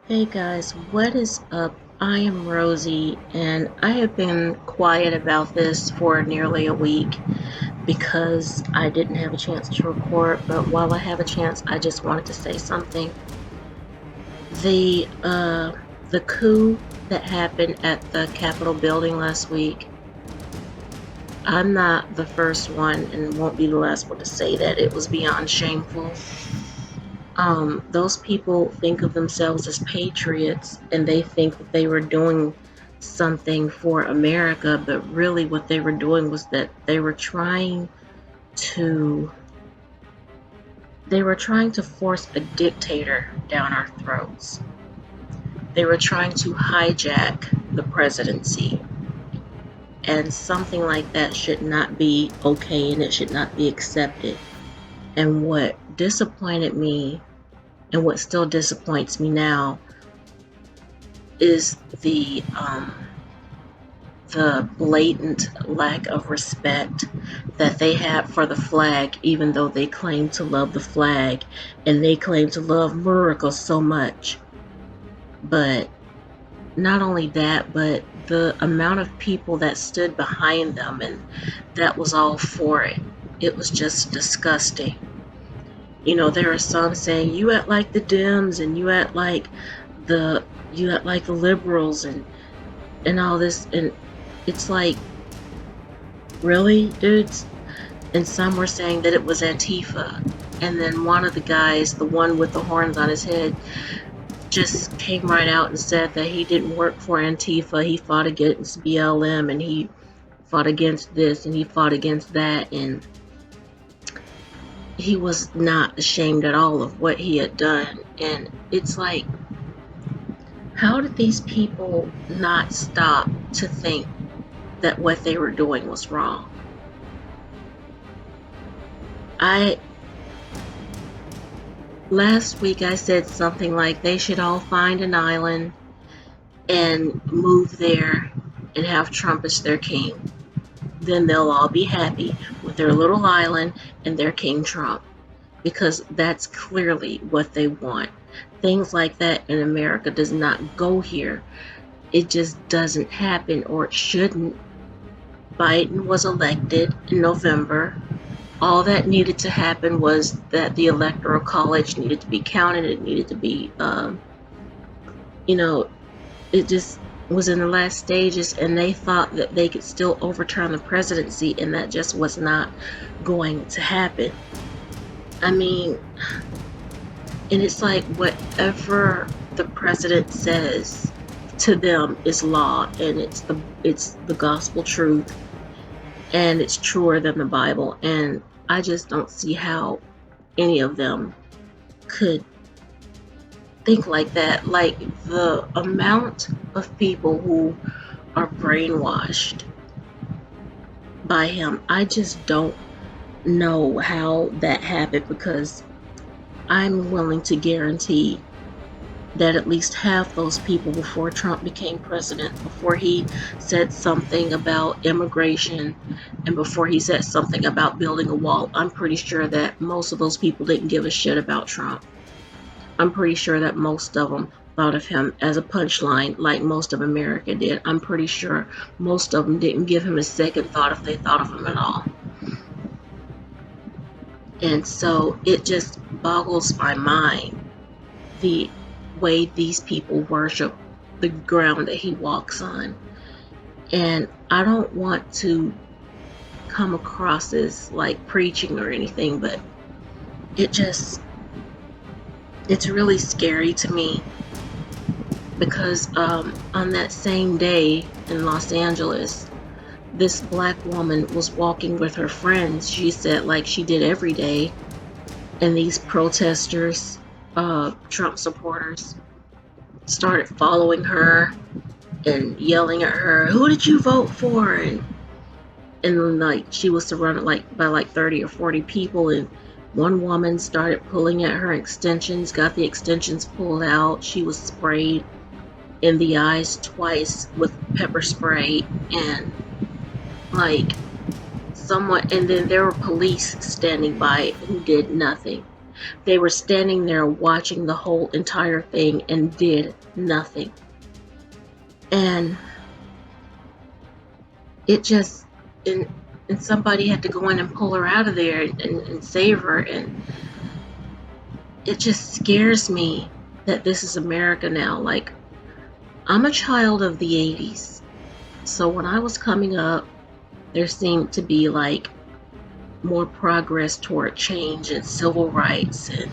Hey guys, what is up? I am Rosie, and I have been quiet about this for nearly a week because I didn't have a chance to record. But while I have a chance, I just wanted to say something. The uh, the coup that happened at the Capitol building last week. I'm not the first one, and won't be the last one to say that it was beyond shameful. Those people think of themselves as patriots and they think that they were doing something for America, but really what they were doing was that to they were trying to force a dictator down our throats. They were trying to hijack the presidency, and something like that should not be okay and it should not be accepted. And what disappointed me and what still disappoints me now is the blatant lack of respect that they have for the flag, even though they claim to love the flag and they claim to love America so much. But not only that, but the amount of people that stood behind them and that was all for it. It was just disgusting. There are some saying you act like the Dems and the you act like the liberals and all this, and it's like, really, dudes? And some were saying that it was Antifa. And then one of the guys, the one with the horns on his head, just came right out and said that he didn't work for Antifa. He fought against BLM and he fought against this and he fought against that. And he was not ashamed at all of what he had done. And it's like, how did these people not stop to think that what they were doing was wrong? I Last week I said something like they should all find an island and move there and have Trump as their king. Then they'll all be happy with their little island and their King Trump, because that's clearly what they want. Things like that in America does not go here. It just doesn't happen, or it shouldn't. Biden was elected in November. All that needed to happen was that the electoral college needed to be counted. It needed to be, you know, it just was in the last stages, and they thought that they could still overturn the presidency, and that just was not going to happen. I mean, and it's like whatever the president says to them is law, and it's the gospel truth, and it's truer than the Bible. And I just don't see how any of them could think like that. Like, the amount of people who are brainwashed by him, I just don't know how that happened, because I'm willing to guarantee that at least half those people, before Trump became president, before he said something about immigration and before he said something about building a wall, I'm pretty sure that most of those people didn't give a shit about Trump. I'm pretty sure that most of them thought of him as a punchline, like most of America did. I'm pretty sure most of them didn't give him a second thought if they thought of him at all. And so it just boggles my mind, the way these people worship the ground that he walks on. And I don't want to come across as like preaching or anything, but it's really scary to me, because on that same day in Los Angeles, this black woman was walking with her friends, she said, like she did every day, and these protesters, Trump supporters, started following her and yelling at her, "Who did you vote for?" And like, she was surrounded like by like 30 or 40 people, and one woman started pulling at her extensions, got the extensions pulled out. She was sprayed in the eyes twice with pepper spray, and like, someone, and then there were police standing by who did nothing. They were standing there watching the whole entire thing and did nothing. And it just, and, and somebody had to go in and pull her out of there and save her. And it just scares me that this is America now. Like, I'm a child of the 80s. So when I was coming up, there seemed to be like more progress toward change and civil rights and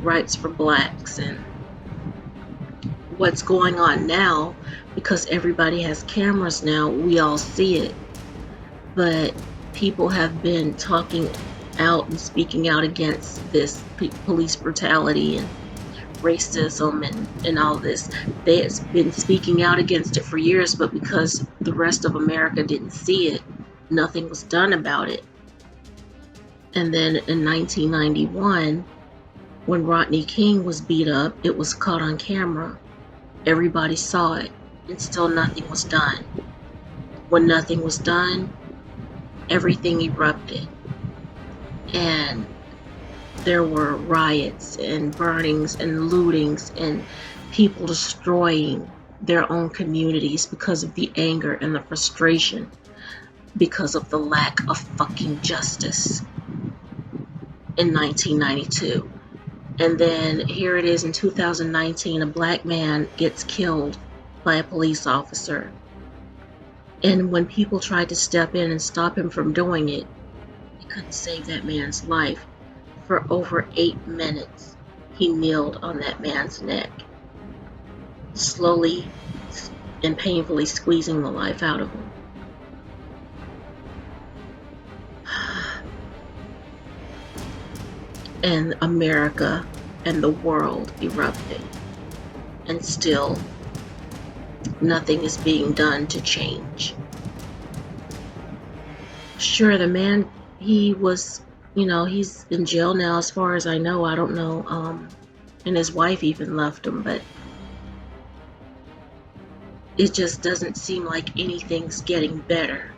rights for blacks. And what's going on now, because everybody has cameras now, we all see it. But people have been talking out and speaking out against this police brutality and racism and all this. They have been speaking out against it for years, but because the rest of America didn't see it, nothing was done about it. And then in 1991, when Rodney King was beat up, it was caught on camera. Everybody saw it, and still nothing was done. When nothing was done, everything erupted. And there were riots and burnings and lootings and people destroying their own communities because of the anger and the frustration, because of the lack of fucking justice in 1992. And then here it is in 2019, a black man gets killed by a police officer. And when people tried to step in and stop him from doing it, they couldn't save that man's life. For over 8 minutes, he kneeled on that man's neck, slowly and painfully squeezing the life out of him. And America and the world erupted, and still nothing is being done to change. Sure, the man, he was, he's in jail now as far as I know. I don't know, and his wife even left him, but it just doesn't seem like anything's getting better.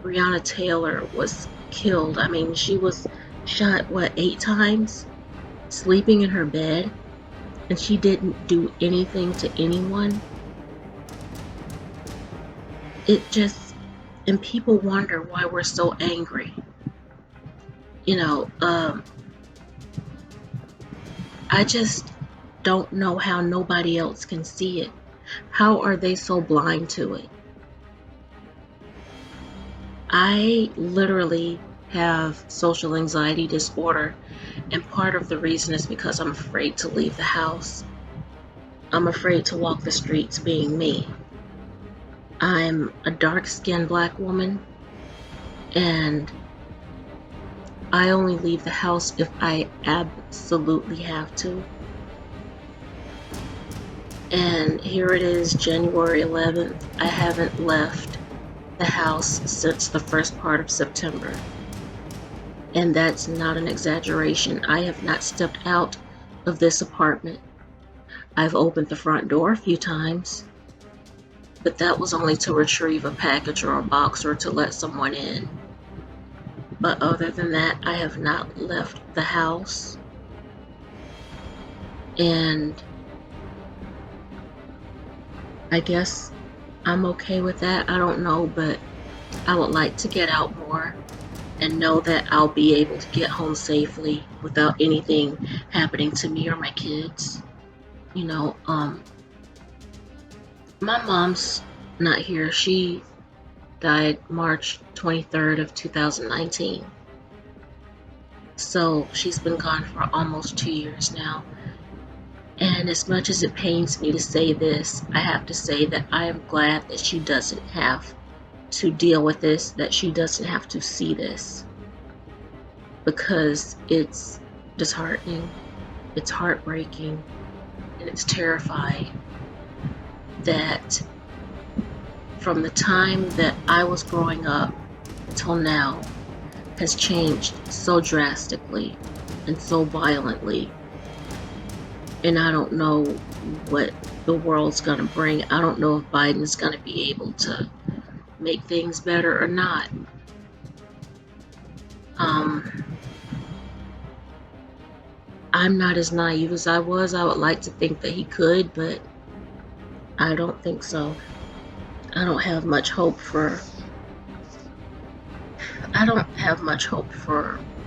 Breonna Taylor was killed. I mean, she was shot, 8 times? Sleeping in her bed, and she didn't do anything to anyone. It just, and people wonder why we're so angry. I just don't know how nobody else can see it. How are they so blind to it? I literally have social anxiety disorder, and part of the reason is because I'm afraid to leave the house. I'm afraid to walk the streets being me. I'm a dark-skinned black woman, and I only leave the house if I absolutely have to. And here it is, January 11th. I haven't left the house since the first part of September. And that's not an exaggeration. I have not stepped out of this apartment. I've opened the front door a few times, but that was only to retrieve a package or a box or to let someone in. But other than that, I have not left the house. And I guess I'm okay with that. I don't know, but I would like to get out more and know that I'll be able to get home safely without anything happening to me or my kids. My mom's not here. She died March 23rd of 2019. So she's been gone for almost 2 years now. And as much as it pains me to say this, I have to say that I am glad that she doesn't have to deal with this, that she doesn't have to see this. Because it's disheartening, it's heartbreaking, and it's terrifying that from the time that I was growing up till now has changed so drastically and so violently. And I don't know what the world's going to bring. I don't know if Biden's going to be able to make things better or not. I'm not as naive as I was. I would like to think that he could, but I don't think so. I don't have much hope for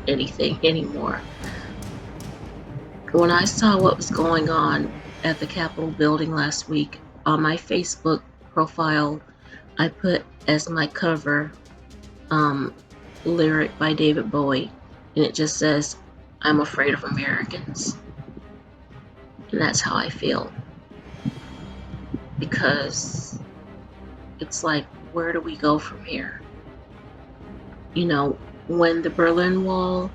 anything anymore. When I saw what was going on at the Capitol building last week, on my Facebook profile, I put as my cover lyric by David Bowie, and it just says, "I'm afraid of Americans." And that's how I feel. Because it's like, where do we go from here? You know, when the Berlin Wall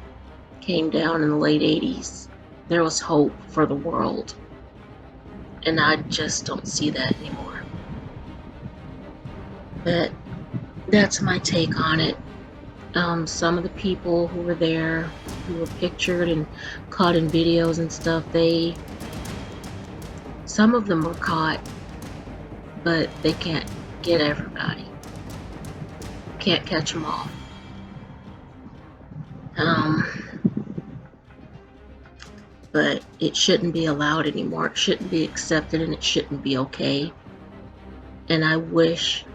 came down in the late 80s, there was hope for the world. And I just don't see that anymore. But that's my take on it. Some of the people who were there, who were pictured and caught in videos and stuff, some of them were caught, but they can't get everybody. Can't catch them all. But it shouldn't be allowed anymore. It shouldn't be accepted, and it shouldn't be okay. And I wish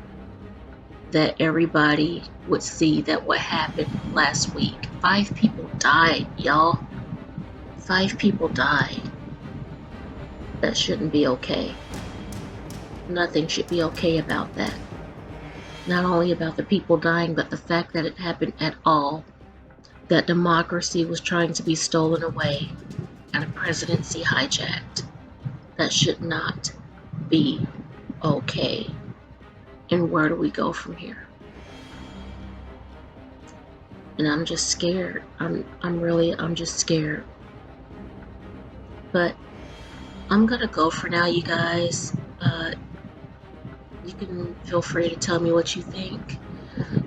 that everybody would see that what happened last week. 5 people died, y'all. 5 people died. That shouldn't be okay. Nothing should be okay about that. Not only about the people dying, but the fact that it happened at all. That democracy was trying to be stolen away and a presidency hijacked. That should not be okay. And where do we go from here? And I'm just scared. I'm just scared. But I'm gonna go for now, you guys. You can feel free to tell me what you think.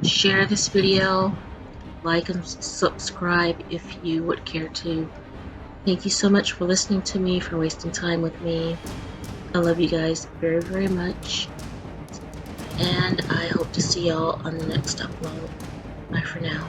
Share this video, like and subscribe if you would care to. Thank you so much for listening to me, for wasting time with me. I love you guys very, very much. And I hope to see y'all on the next upload. Bye for now.